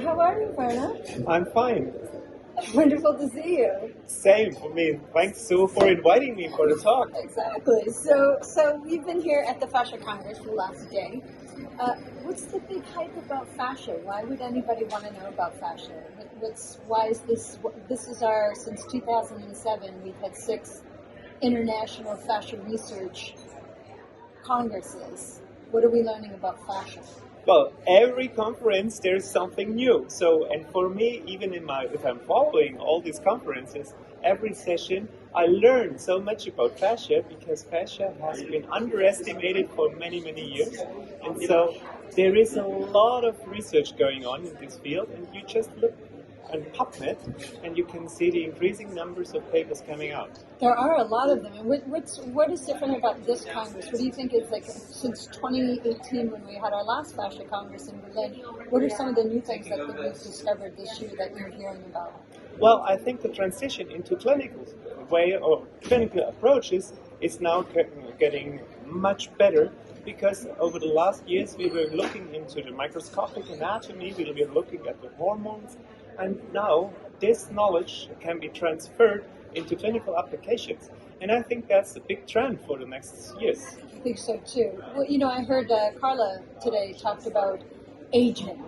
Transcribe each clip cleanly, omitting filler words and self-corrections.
How are you, Werner? I'm fine. Wonderful to see you. Same for me. Thanks, Sue, for inviting me for the talk. Exactly. So we've been here at the Fascia Congress for the last day. What's the big hype about fascia? Why would anybody want to know about fascia? Why is this? This is our, since 2007, we've had 6 International Fascia Research Congresses. What are we learning about fascia? Well, every conference there's something new. So, and for me, even if I'm following all these conferences, every session I learn so much about fascia because fascia has been underestimated for many, many years. And so there is a lot of research going on in this field, and you just look on PubMed and you can see the increasing numbers of papers coming out. There are a lot of them. And what is different about this Congress? What do you think is like, since 2018 when we had our last Fascia Congress in Berlin, what are some of the new things that we've discovered this year that you're hearing about? Well, I think the transition into clinical way or clinical approaches is now getting much better because over the last years we were looking into the microscopic anatomy, we were looking at the hormones, and now this knowledge can be transferred into clinical applications. And I think that's a big trend for the next years. I think so too. Well, you know, I heard Carla today talked about aging.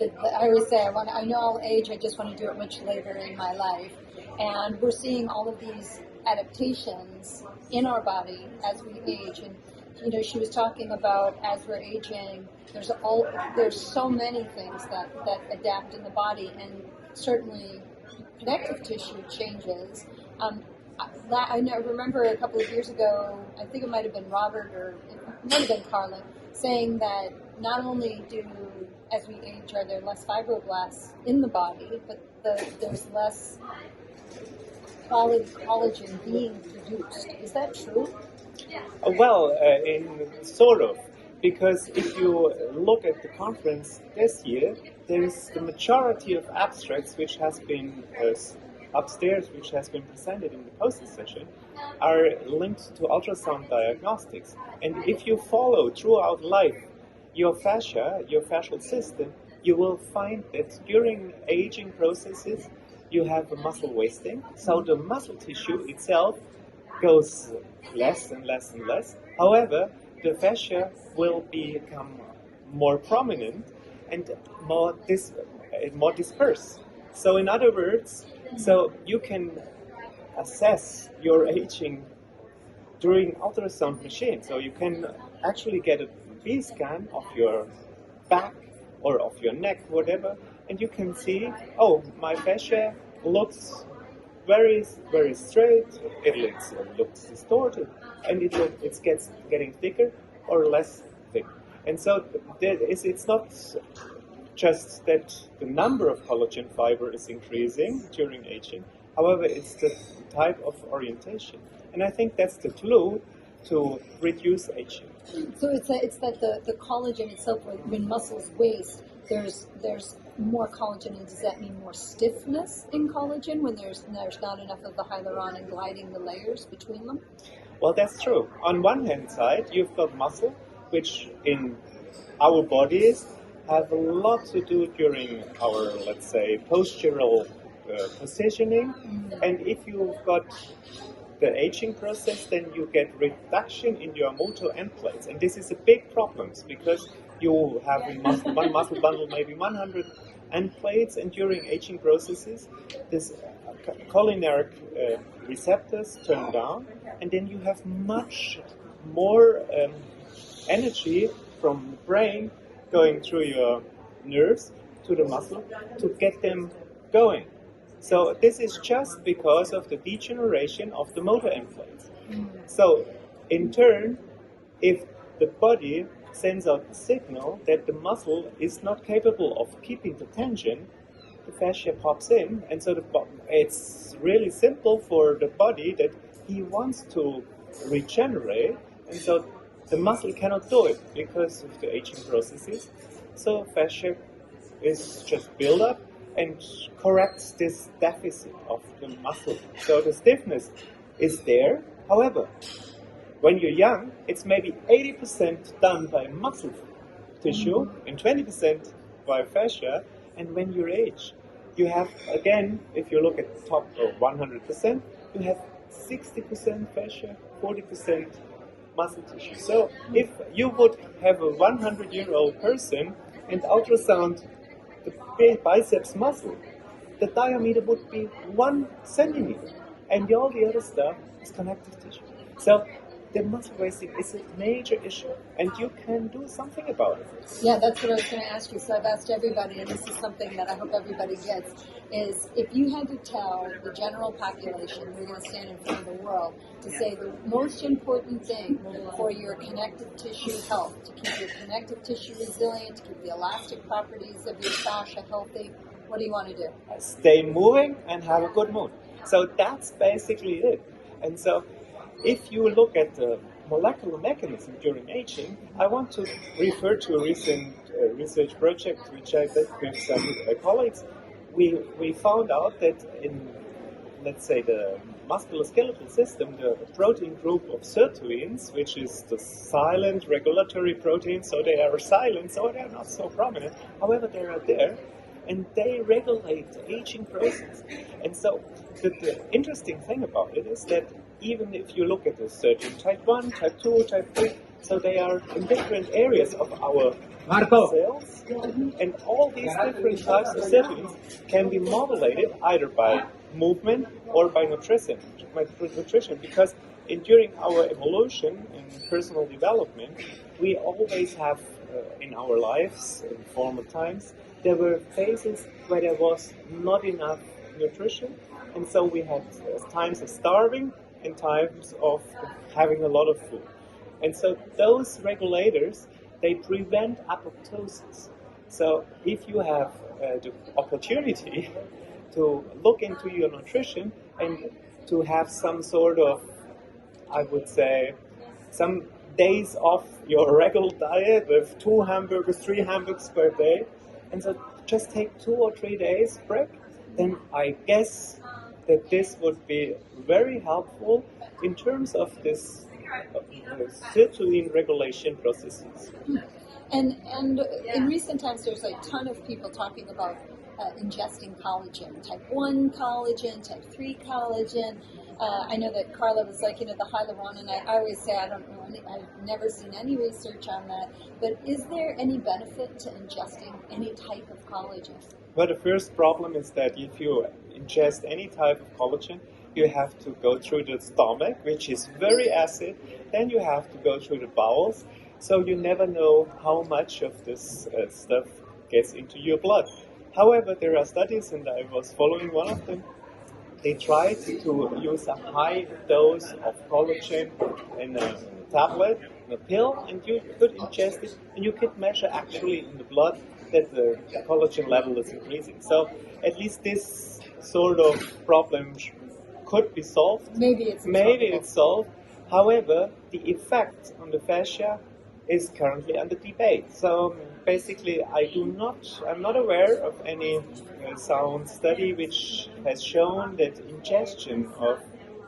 I always say, I know I'll age, I just want to do it much later in my life. And we're seeing all of these adaptations in our body as we age. And, you know, she was talking about as we're aging, there's so many things that adapt in the body, and certainly connective tissue changes. I remember a couple of years ago, I think it might have been Robert or it might have been Carla, saying that not only as we age, are there less fibroblasts in the body, but there's less quality collagen being produced. Is that true? Well, sort of, because if you look at the conference this year, there is the majority of abstracts which has been upstairs, which has been presented in the poster session, are linked to ultrasound diagnostics. And if you follow throughout life your fascia, your fascial system, you will find that during aging processes, you have a muscle wasting. So the muscle tissue itself goes less and less and less. However, the fascia will become more prominent and more dispersed. So in other words, so you can assess your aging during ultrasound machine. So you can actually get a B scan of your back or of your neck, whatever, and you can see, oh, my fascia looks very, very straight, it looks distorted, and it gets getting thicker or less thick. And so it's not just that the number of collagen fiber is increasing during aging, however, it's the type of orientation. And I think that's the clue to reduce aging. So it's that the collagen itself, when muscles waste, there's more collagen, and does that mean more stiffness in collagen when there's not enough of the hyaluron gliding the layers between them? Well, that's true. On one hand side, you've got muscle, which in our bodies have a lot to do during our, let's say, postural positioning. Mm-hmm. And if you've got the aging process, then you get reduction in your motor end plates. And this is a big problem because you have in one muscle bundle maybe 100 end plates, and during aging processes, this cholinergic receptors turn down, and then you have much more energy from the brain going through your nerves to the muscle to get them going. So this is just because of the degeneration of the motor end plates. So in turn, if the body sends out the signal that the muscle is not capable of keeping the tension, the fascia pops in, and so it's really simple for the body that he wants to regenerate, and so the muscle cannot do it because of the aging processes. So fascia is just built up and corrects this deficit of the muscle. So the stiffness is there. However, when you're young, it's maybe 80% done by muscle tissue and 20% by fascia. And when you age, you have, again, if you look at top of 100%, you have 60% fascia, 40% muscle tissue. So if you would have a 100-year-old person and ultrasound the biceps muscle, the diameter would be 1 centimeter, and all the other stuff is connective tissue. So the muscle wasting is a major issue, and you can do something about it. Yeah, that's what I was going to ask you. So I've asked everybody, and this is something that I hope everybody gets, is if you had to tell the general population, we're going to stand in front of the world, to say the most important thing for your connective tissue health, to keep your connective tissue resilient, to keep the elastic properties of your fascia healthy, what do you want to do? Stay moving and have a good mood. So that's basically it. And so if you look at the molecular mechanism during aging, I want to refer to a recent research project which I did with some colleagues. We found out that in, let's say, the musculoskeletal system, the protein group of sirtuins, which is the silent regulatory protein, so they are silent, so they are not so prominent. However, they are there, and they regulate the aging process. And so the interesting thing about it is that even if you look at the sirtuin type 1, type 2, type 3, so they are in different areas of our cells, and all these different types of sirtuins can be modulated either by movement or by nutrition, because during our evolution and personal development, we always have in our lives, in former times, there were phases where there was not enough nutrition, and so we had times of starving and times of having a lot of food. And so those regulators, they prevent apoptosis. So if you have the opportunity to look into your nutrition and to have some sort of, I would say, some days off your regular diet with 2 hamburgers, 3 hamburgers per day, and so just take 2 or 3 days break, then I guess that this would be very helpful in terms of this sirtuin regulation processes. And in recent times, there's a ton of people talking about ingesting collagen, type 1 collagen, type 3 collagen. I know that Carla was like, the hyaluronan, I always say I don't know, I've never seen any research on that, but is there any benefit to ingesting any type of collagen? Well, the first problem is that if you ingest any type of collagen, you have to go through the stomach, which is very acid, then you have to go through the bowels, so you never know how much of this stuff gets into your blood. However, there are studies, and I was following one of them. They tried to use a high dose of collagen in a tablet, in a pill, and you could ingest it, and you could measure actually in the blood that the collagen level is increasing. So at least this sort of problem could be solved. Maybe it's solved. However, the effect on the fascia is currently under debate. So basically, I'm not aware of any sound study which has shown that ingestion of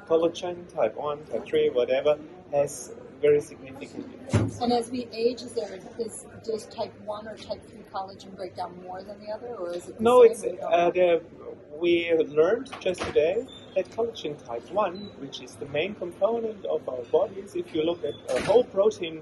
collagen type 1, type 3, whatever, has very significant effects. And as we age, does type 1 or type 3 collagen break down more than the other, or is it the same? We learned just today that collagen type 1, which is the main component of our bodies, if you look at the whole protein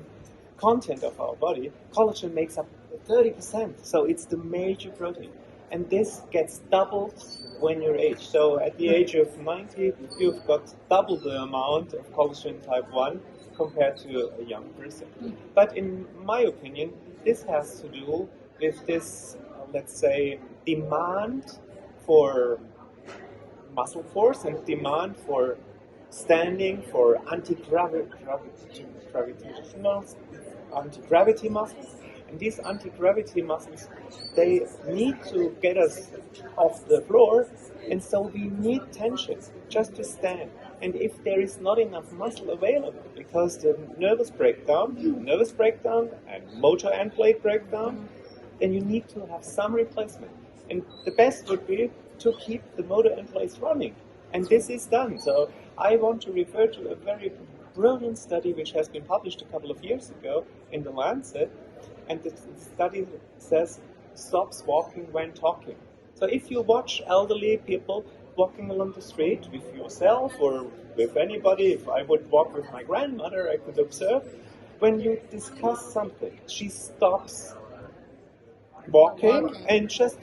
content of our body, collagen makes up 30%, so it's the major protein. And this gets doubled when you age. So at the age of 90, you've got double the amount of collagen type 1 compared to a young person. But in my opinion, this has to do with this, let's say, demand for muscle force and demand for standing, for anti-gravity muscles. And these anti-gravity muscles, they need to get us off the floor, and so we need tension just to stand. And if there is not enough muscle available, because the nervous breakdown and motor end plate breakdown, then you need to have some replacement. And the best would be to keep the motor end plates running. And this is done. So I want to refer to a very brilliant study which has been published a couple of years ago in The Lancet. And the study says stops walking when talking. So if you watch elderly people walking along the street with yourself or with anybody, if I would walk with my grandmother, I could observe, when you discuss something, she stops walking and just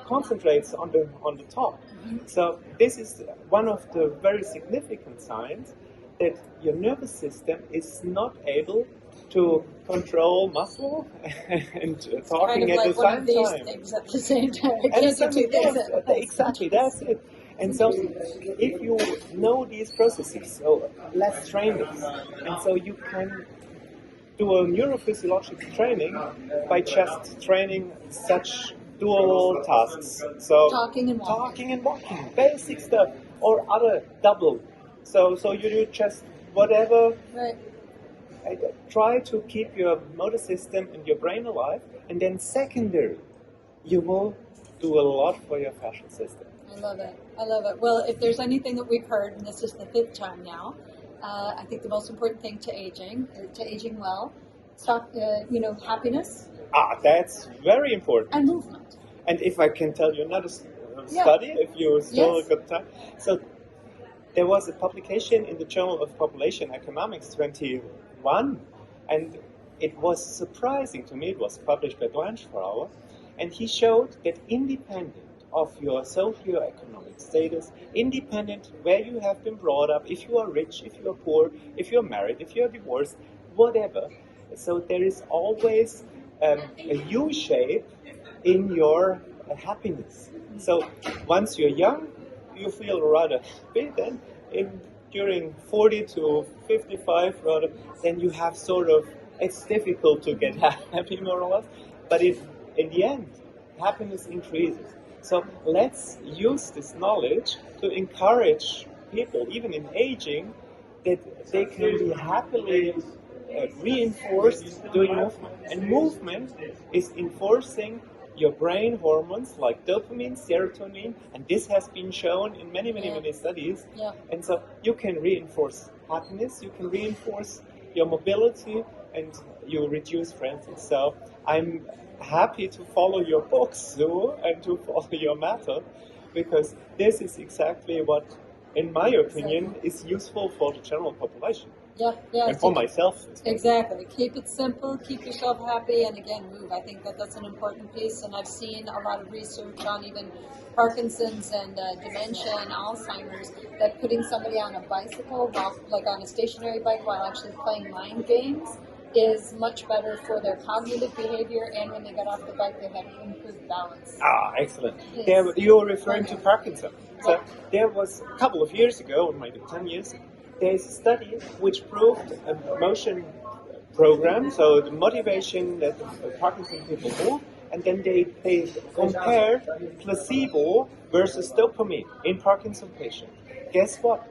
concentrates on the talk. So this is one of the very significant signs that your nervous system is not able to control muscle and talking kind of at the like same time. Things at the same time. I And can't do so two things at once. exactly, that's it. And so if you know these processes, so let's train this. And so you can do a neurophysiological training by just training such dual tasks. So Talking and walking, basic stuff, or other double. So you do just whatever. Right. Try to keep your motor system and your brain alive, and then secondary, you will do a lot for your fascial system. I love it. I love it. Well, if there's anything that we've heard, and this is the 5th time now, I think the most important thing to aging well, happiness That's very important. and movement. And if I can tell you another study, if you still got time. So there was a publication in the Journal of Population Economics 21, and it was surprising to me. It was published by Blanchfrauer, and he showed that independent of your socioeconomic status, independent where you have been brought up, if you are rich, if you are poor, if you're married, if you're divorced, whatever. So there is always a U shape in your happiness. So once you're young, you feel rather happy. Then during 40 to 55, rather, then you have sort of, it's difficult to get happy more or less. But in the end, happiness increases. So let's use this knowledge to encourage people, even in aging, that they can be happily reinforced doing movement. And movement is enforcing your brain hormones like dopamine, serotonin, and this has been shown in many studies. Yeah. And so you can reinforce happiness, you can reinforce your mobility, and you reduce frenzy. So I'm happy to follow your books, Sue, and to follow your method, because this is exactly what, in my opinion, is useful for the general population. Yeah. And for myself. Exactly. Keep it simple, keep yourself happy, and again, move. I think that's an important piece, and I've seen a lot of research on even Parkinson's and dementia and Alzheimer's, that putting somebody on a bicycle, like on a stationary bike, while actually playing mind games, is much better for their cognitive behavior, and when they get off the bike, they have improved balance. Excellent. You're referring to Parkinson. So there was a couple of years ago, or maybe 10 years ago, there's a study which proved a motion program, so the motivation that Parkinson people move, and then they compared placebo versus dopamine in Parkinson patients. Guess what?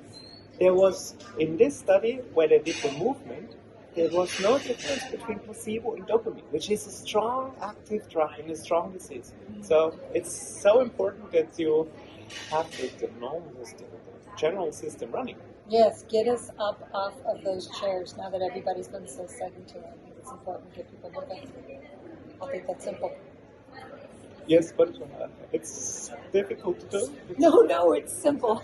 There was, in this study, where they did the movement, there was no difference between placebo and dopamine, which is a strong active drug in a strong disease. So it's so important that you have the normal system, the general system running. Yes, get us up off of those chairs now that everybody's been so sedentary. I think it's important to get people moving. I think that's simple. Yes, but it's difficult to do. No, it's simple.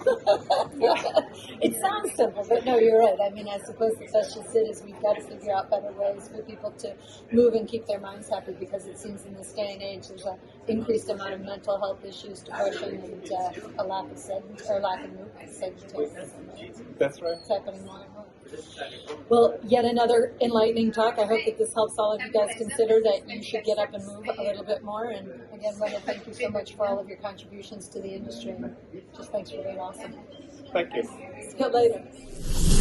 It sounds simple, but no, you're right. I mean, I suppose that's just it, is we've got to figure out better ways for people to move and keep their minds happy, because it seems in this day and age there's an increased amount of mental health issues, depression, and a lack of movement, sedentarism. That's right. It's happening more and more. Well, yet another enlightening talk. I hope that this helps all of you guys consider that you should get up and move a little bit more. And again, Werner, thank you so much for all of your contributions to the industry. And just thanks for being awesome. Thank you. See you later.